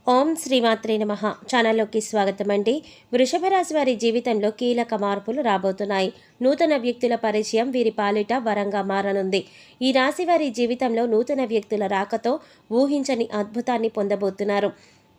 ఓం శ్రీమాత్రే నమః. ఛానల్లోకి స్వాగతం అండి. వృషభ రాశి వారి జీవితంలో కీలక మార్పులు రాబోతున్నాయి. నూతన వ్యక్తుల పరిచయం వీరి పాలిట వరంగా మారనుంది. ఈ రాశి వారి జీవితంలో నూతన వ్యక్తుల రాకతో ఊహించని అద్భుతాన్ని పొందబోతున్నారు.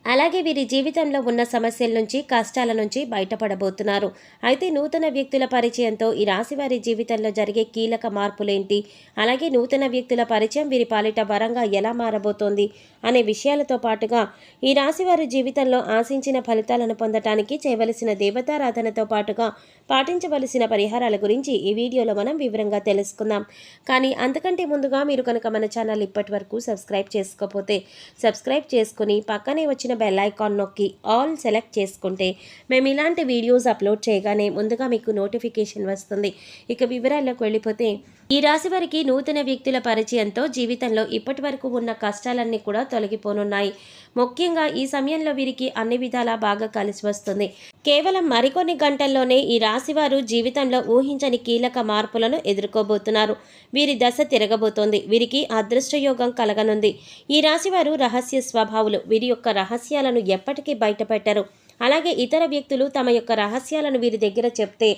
అలాగే వీరి జీవితంలో ఉన్న సమస్యల నుంచి, కష్టాల నుంచి బయటపడబోతున్నారు. అయితే నూతన వ్యక్తుల పరిచయంతో ఈ రాశి వారి జీవితంలో జరిగే కీలక మార్పులేంటి, అలాగే నూతన వ్యక్తుల పరిచయం వీరి పాలిట వరంగా ఎలా మారబోతోంది అనే విషయాలతో పాటుగా ఈ రాశి వారి జీవితంలో ఆశించిన ఫలితాలను పొందటానికి చేయవలసిన దేవతారాధనతో పాటుగా పాటించవలసిన పరిహారాల గురించి ఈ వీడియోలో మనం వివరంగా తెలుసుకుందాం. కానీ అంతకంటే ముందుగా మీరు కనుక మన ఛానల్ ఇప్పటి వరకు సబ్స్క్రైబ్ చేసుకోకపోతే సబ్స్క్రైబ్ చేసుకుని పక్కనే వచ్చిన బెల్ ఐకాన్ నొక్కి ఆల్ సెలెక్ట్ చేసుకుంటే మేము ఇలాంటి వీడియోస్ అప్లోడ్ చేయగానే ముందుగా మీకు నోటిఫికేషన్ వస్తుంది. ఇక వివరాల్లోకి వెళ్ళిపోతే ఈ రాశి వారికి నూతన వ్యక్తుల పరిచయంతో జీవితంలో ఇప్పటి వరకు ఉన్న కష్టాలన్నీ కూడా తొలగిపోనున్నాయి. ముఖ్యంగా ఈ సమయంలో వీరికి అన్ని విధాలా బాగా కలిసి వస్తుంది. కేవలం మరికొన్ని గంటల్లోనే ఈ రాశివారు జీవితంలో ఊహించని కీలక మార్పులను ఎదుర్కోబోతున్నారు. వీరి దశ తిరగబోతోంది. వీరికి అదృష్టయోగం కలగనుంది. ఈ రాశివారు రహస్య స్వభావులు. వీరి యొక్క రహస్యాలను ఎప్పటికీ బయటపెట్టరు. అలాగే ఇతర వ్యక్తులు తమ యొక్క రహస్యాలను వీరి దగ్గర చెప్తే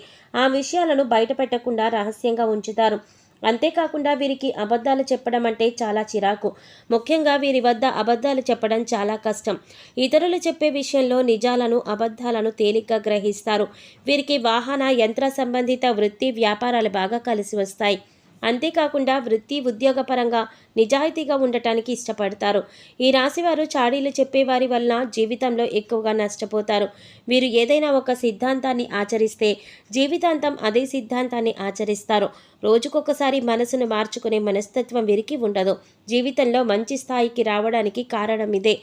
ఆ విషయాలను బయటపెట్టకుండా రహస్యంగా ఉంచుతారు. అంతేకాకుండా వీరికి అబద్ధాలు చెప్పడం అంటే చాలా చిరాకు. ముఖ్యంగా వీరి వద్ద అబద్ధాలు చెప్పడం చాలా కష్టం. ఇతరులు చెప్పే విషయంలో నిజాలను, అబద్ధాలను తేలిగ్గా గ్రహిస్తారు. వీరికి వాహన, యంత్ర సంబంధిత వృత్తి, వ్యాపారాలు బాగా కలిసి వస్తాయి. అంతేకాకుండా వృత్తి, ఉద్యోగపరంగా నిజాయితీగా ఉండటానికి ఇష్టపడతారు. ఈ రాశివారు చాడీలు చెప్పేవారి వలన జీవితంలో ఎక్కువగా నష్టపోతారు. వీరు ఏదైనా ఒక సిద్ధాంతాన్ని ఆచరిస్తే జీవితాంతం అదే సిద్ధాంతాన్ని ఆచరిస్తారు. రోజుకొకసారి మనసును మార్చుకునే మనస్తత్వం వీరికి ఉండదు. జీవితంలో మంచి స్థాయికి రావడానికి కారణం ఇదే.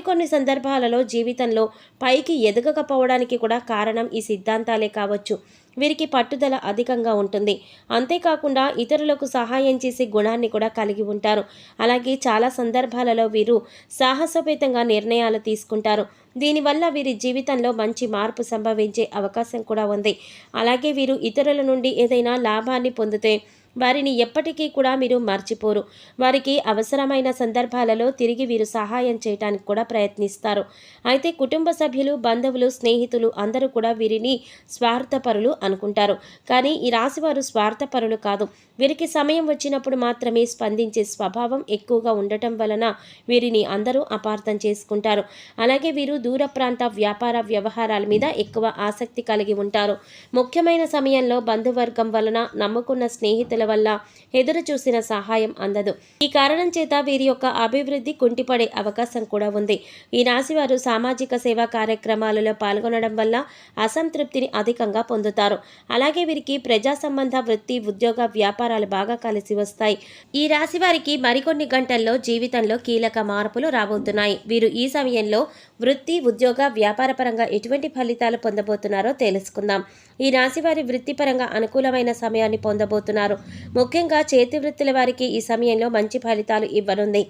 కొన్ని సందర్భాలలో జీవితంలో పైకి ఎదగకపోవడానికి కూడా కారణం ఈ సిద్ధాంతాలే కావచ్చు. వీరికి పట్టుదల అధికంగా ఉంటుంది. అంతేకాకుండా ఇతరులకు సహాయం చేసే గుణాన్ని కూడా కలిగి ఉంటారు. అలాగే చాలా సందర్భాలలో వీరు సాహసోపేతంగా నిర్ణయాలు తీసుకుంటారు. దీనివల్ల వీరి జీవితంలో మంచి మార్పు సంభవించే అవకాశం కూడా ఉంది. అలాగే వీరు ఇతరుల నుండి ఏదైనా లాభాన్ని పొందితే వారిని ఎప్పటికీ కూడా మీరు మర్చిపోరు. వారికి అవసరమైన సందర్భాలలో తిరిగి వీరు సహాయం చేయడానికి కూడా ప్రయత్నిస్తారు. అయితే కుటుంబ సభ్యులు, బంధువులు, స్నేహితులు అందరూ కూడా వీరిని స్వార్థపరులు అనుకుంటారు. కానీ ఈ రాశివారు స్వార్థపరులు కాదు. వీరికి సమయం వచ్చినప్పుడు మాత్రమే స్పందించే స్వభావం ఎక్కువగా ఉండటం వలన వీరిని అందరూ అపార్థం చేసుకుంటారు. అలాగే వీరు దూర ప్రాంత వ్యాపార వ్యవహారాల మీద ఎక్కువ ఆసక్తి కలిగి ఉంటారు. ముఖ్యమైన సమయంలో బంధువర్గం వలన, నమ్ముకున్న స్నేహితుల వల్ల ఎదురు చూసిన సహాయం అందదు. ఈ కారణం చేత వీరి యొక్క అభివృద్ధి కుంటిపడే అవకాశం కూడా ఉంది. ఈ రాశివారు సామాజిక సేవా కార్యక్రమాలలో పాల్గొనడం వల్ల అసంతృప్తిని అధికంగా పొందుతారు. అలాగే వీరికి ప్రజా సంబంధ వృత్తి, ఉద్యోగ, వ్యాపారాలు బాగా కలిసి వస్తాయి. ఈ రాశి వారికి మరికొన్ని గంటల్లో జీవితంలో కీలక మార్పులు రాబోతున్నాయి. వీరు ఈ సమయంలో వృత్తి, ఉద్యోగ, వ్యాపార పరంగా ఎటువంటి ఫలితాలు పొందబోతున్నారో తెలుసుకుందాం. ఈ రాశి వారి వృత్తిపరంగా అనుకూలమైన సమయాన్ని పొందబోతున్నారు. ముఖ్యంగా చేతి వృత్తుల వారికి ఈ సమయంలో మంచి ఫలితాలు ఇవ్వనుంది.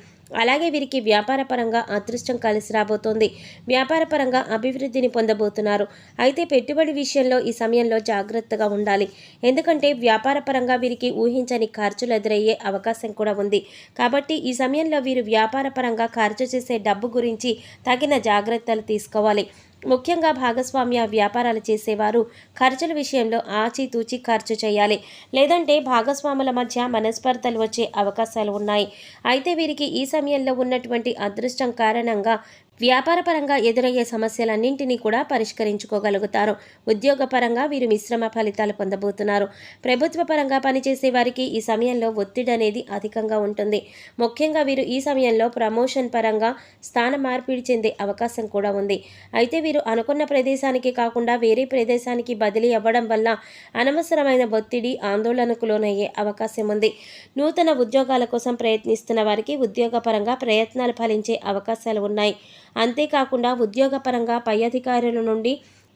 అలాగే వీరికి వ్యాపార పరంగా అదృష్టం కలిసి రాబోతోంది. వ్యాపార పరంగా అభివృద్ధిని పొందబోతున్నారు. అయితే పెట్టుబడి విషయంలో ఈ సమయంలో జాగ్రత్తగా ఉండాలి. ఎందుకంటే వ్యాపార పరంగా వీరికి ఊహించని ఖర్చులు ఎదురయ్యే అవకాశం కూడా ఉంది. కాబట్టి ఈ సమయంలో వీరు వ్యాపార పరంగా ఖర్చు చేసే డబ్బు గురించి తగిన జాగ్రత్తలు తీసుకోవాలి. ముఖ్యంగా భాగస్వామ్య వ్యాపారాలు చేసేవారు ఖర్చుల విషయంలో ఆచితూచి ఖర్చు చేయాలి. లేదంటే భాగస్వాముల మధ్య మనస్పర్ధలు వచ్చే అవకాశాలు ఉన్నాయి. అయితే వీరికి ఈ సమయంలో ఉన్నటువంటి అదృష్టం కారణంగా వ్యాపారపరంగా ఎదురయ్యే సమస్యలన్నింటినీ కూడా పరిష్కరించుకోగలుగుతారు. ఉద్యోగపరంగా వీరు మిశ్రమ ఫలితాలు పొందబోతున్నారు. ప్రభుత్వ పరంగా పనిచేసే వారికి ఈ సమయంలో ఒత్తిడి అనేది అధికంగా ఉంటుంది. ముఖ్యంగా వీరు ఈ సమయంలో ప్రమోషన్ పరంగా స్థాన మార్పిడి చెందే అవకాశం కూడా ఉంది. అయితే వీరు అనుకున్న ప్రదేశానికి కాకుండా వేరే ప్రదేశానికి బదిలీ అవ్వడం వల్ల అనవసరమైన ఒత్తిడి, ఆందోళనకు లోనయ్యే అవకాశం ఉంది. నూతన ఉద్యోగాల కోసం ప్రయత్నిస్తున్న వారికి ఉద్యోగపరంగా ప్రయత్నాలు ఫలించే అవకాశాలు ఉన్నాయి. అంతేకాకుండా ఉద్యోగపరంగా పై అధికారుల నుండి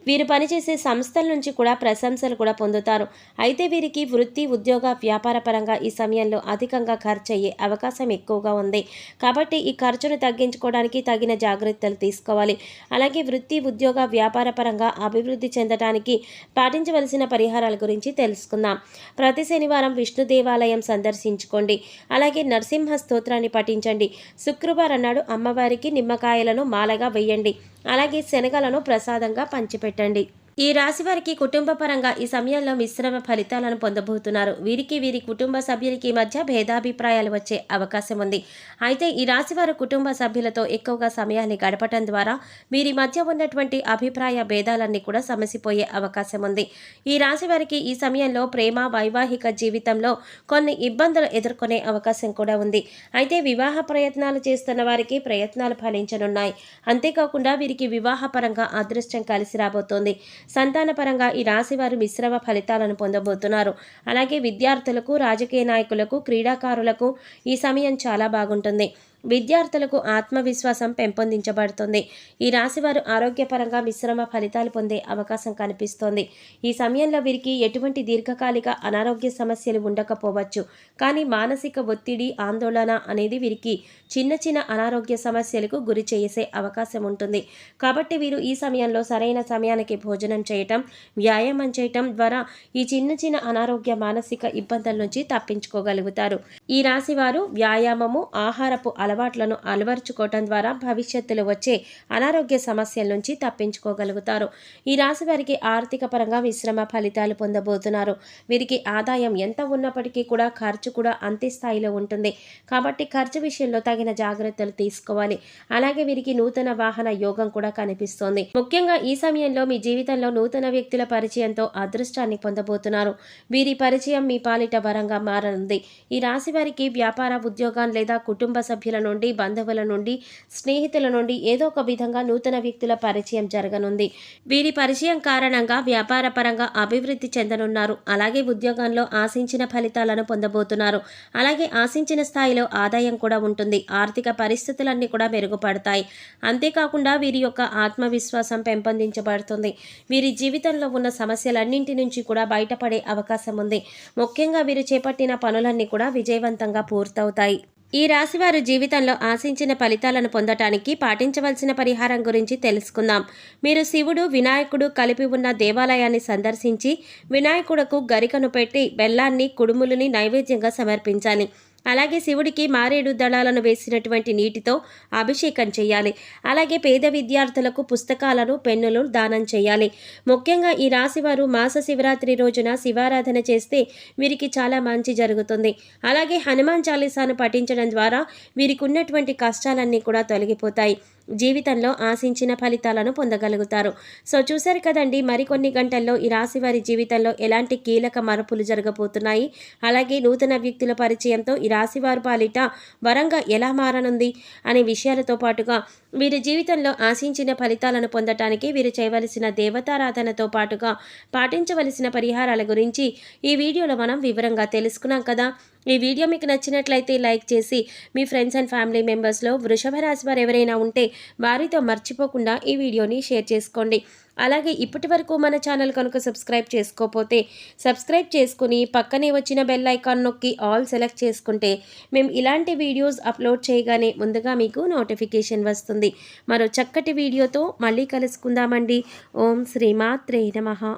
వీరు పనిచేసే సంస్థల నుంచి కూడా ప్రశంసలు కూడా పొందుతారు. అయితే వీరికి వృత్తి, ఉద్యోగ, వ్యాపార పరంగా ఈ సమయంలో అధికంగా ఖర్చు అయ్యే అవకాశం ఎక్కువగా ఉంది. కాబట్టి ఈ ఖర్చును తగ్గించుకోవడానికి తగిన జాగ్రత్తలు తీసుకోవాలి. అలాగే వృత్తి, ఉద్యోగ, వ్యాపార పరంగా అభివృద్ధి చెందడానికి పాటించవలసిన పరిహారాల గురించి తెలుసుకుందాం. ప్రతి శనివారం విష్ణు దేవాలయం సందర్శించుకోండి. అలాగే నరసింహ స్తోత్రాన్ని పఠించండి. శుక్రవారం నాడు అమ్మవారికి నిమ్మకాయలను మాలగా వేయండి. అలాగే శనగలను ప్రసాదంగా పంచిపెట్టండి. ఈ రాశి వారికి కుటుంబ పరంగా ఈ సమయంలో మిశ్రమ ఫలితాలను పొందబోతున్నారు. వీరి కుటుంబ సభ్యులకి మధ్య భేదాభిప్రాయాలు వచ్చే అవకాశం ఉంది. అయితే ఈ రాశి వారు కుటుంబ సభ్యులతో ఎక్కువగా సమయాన్ని గడపటం ద్వారా వీరి మధ్య ఉన్నటువంటి అభిప్రాయ భేదాలన్నీ కూడా సమసిపోయే అవకాశం ఉంది. ఈ రాశి వారికి ఈ సమయంలో ప్రేమ, వైవాహిక జీవితంలో కొన్ని ఇబ్బందులు ఎదుర్కొనే అవకాశం కూడా ఉంది. అయితే వివాహ ప్రయత్నాలు చేస్తున్న వారికి ప్రయత్నాలు ఫలించనున్నాయి. అంతేకాకుండా వీరికి వివాహ పరంగా అదృష్టం కలిసి రాబోతోంది. సంతానపరంగా ఈ రాశి వారు మిశ్రమ ఫలితాలను పొందబోతున్నారు. అలాగే విద్యార్థులకు, రాజకీయ నాయకులకు, క్రీడాకారులకు ఈ సమయం చాలా బాగుంటుంది. విద్యార్థులకు ఆత్మవిశ్వాసం పెంపొందించబడుతుంది. ఈ రాశివారు ఆరోగ్యపరంగా మిశ్రమ ఫలితాలు పొందే అవకాశం కనిపిస్తోంది. ఈ సమయంలో వీరికి ఎటువంటి దీర్ఘకాలిక అనారోగ్య సమస్యలు ఉండకపోవచ్చు. కానీ మానసిక ఒత్తిడి, ఆందోళన అనేది వీరికి చిన్న చిన్న అనారోగ్య సమస్యలకు గురి చేసే అవకాశం ఉంటుంది. కాబట్టి వీరు ఈ సమయంలో సరైన సమయానికి భోజనం చేయటం, వ్యాయామం చేయటం ద్వారా ఈ చిన్న చిన్న అనారోగ్య, మానసిక ఇబ్బందుల నుంచి తప్పించుకోగలుగుతారు. ఈ రాశివారు వ్యాయామము, ఆహారపు అలవాట్లను అలవర్చుకోవటం ద్వారా భవిష్యత్తులో వచ్చే అనారోగ్య సమస్యల నుంచి తప్పించుకోగలుగుతారు. ఈ రాశి వారికి ఆర్థిక పరంగా మిశ్రమ ఫలితాలు పొందబోతున్నారు. వీరికి ఆదాయం ఎంత ఉన్నప్పటికీ కూడా ఖర్చు కూడా అంతే స్థాయిలో ఉంటుంది. కాబట్టి ఖర్చు విషయంలో తగిన జాగ్రత్తలు తీసుకోవాలి. అలాగే వీరికి నూతన వాహన యోగం కూడా కనిపిస్తోంది. ముఖ్యంగా ఈ సమయంలో మీ జీవితంలో నూతన వ్యక్తుల పరిచయంతో అదృష్టాన్ని పొందబోతున్నారు. వీరి పరిచయం మీ పాలిట వరంగా మారనుంది. ఈ రాశి వారికి వ్యాపార, ఉద్యోగం లేదా కుటుంబ సభ్యుల నుండి, బంధువుల నుండి, స్నేహితుల నుండి ఏదో ఒక విధంగా నూతన వ్యక్తుల పరిచయం జరగనుంది. వీరి పరిచయం కారణంగా వ్యాపార పరంగా అభివృద్ధి చెందనున్నారు. అలాగే ఉద్యోగంలో ఆశించిన ఫలితాలను పొందబోతున్నారు. అలాగే ఆశించిన స్థాయిలో ఆదాయం కూడా ఉంటుంది. ఆర్థిక పరిస్థితులన్నీ కూడా మెరుగుపడతాయి. అంతేకాకుండా వీరి యొక్క ఆత్మవిశ్వాసం పెంపొందించబడుతుంది. వీరి జీవితంలో ఉన్న సమస్యలన్నింటి నుంచి కూడా బయటపడే అవకాశం ఉంది. ముఖ్యంగా వీరు చేపట్టిన పనులన్నీ కూడా విజయవంతంగా పూర్తవుతాయి. ఈ రాశివారు జీవితంలో ఆశించిన ఫలితాలను పొందటానికి పాటించవలసిన పరిహారం గురించి తెలుసుకుందాం. మీరు శివుడు, వినాయకుడు కలిపి ఉన్న దేవాలయాన్ని సందర్శించి వినాయకుడుకు గరికను పెట్టి బెల్లాన్ని, కుడుములని నైవేద్యంగా సమర్పించాలి. అలాగే శివుడికి మారేడు దళాలను వేసినటువంటి నీటితో అభిషేకం చేయాలి. అలాగే పేద విద్యార్థులకు పుస్తకాలను, పెన్నులు దానం చేయాలి. ముఖ్యంగా ఈ రాశివారు మాస శివరాత్రి రోజున శివారాధన చేస్తే వీరికి చాలా మంచి జరుగుతుంది. అలాగే హనుమాన్ చాలీసాను పఠించడం ద్వారా వీరికి ఉన్నటువంటి కష్టాలన్నీ కూడా తొలగిపోతాయి. జీవితంలో ఆశించిన ఫలితాలను పొందగలుగుతారు. సో చూశారు కదండి, మరికొన్ని గంటల్లో ఈ రాశి వారి జీవితంలో ఎలాంటి కీలక మార్పులు జరగబోతున్నాయి, అలాగే నూతన వ్యక్తుల పరిచయంతో ఈ రాశివారి పాలిట వరంగా ఎలా మారనుంది అనే విషయాలతో పాటుగా వీరి జీవితంలో ఆశించిన ఫలితాలను పొందటానికి వీరు చేయవలసిన దేవతారాధనతో పాటుగా పాటించవలసిన పరిహారాల గురించి ఈ వీడియోలో మనం వివరంగా తెలుసుకున్నాం కదా. ఈ వీడియో మీకు నచ్చినట్లయితే లైక్ చేసి మీ ఫ్రెండ్స్ అండ్ ఫ్యామిలీ మెంబర్స్లో వృషభ రాశి వారు ఎవరైనా ఉంటే వారితో మర్చిపోకుండా ఈ వీడియోని షేర్ చేసుకోండి. అలాగే ఇప్పటి వరకు మన ఛానల్ కనుక సబ్స్క్రైబ్ చేసుకోకపోతే సబ్స్క్రైబ్ చేసుకుని పక్కనే వచ్చిన బెల్ ఐకాన్ నొక్కి ఆల్ సెలెక్ట్ చేసుకుంటే మేము ఇలాంటి వీడియోస్ అప్లోడ్ చేయగానే ముందుగా మీకు నోటిఫికేషన్ వస్తుంది. మరో చక్కటి వీడియోతో మళ్ళీ కలుసుకుందామండి. ఓం శ్రీమాత్రే నమః.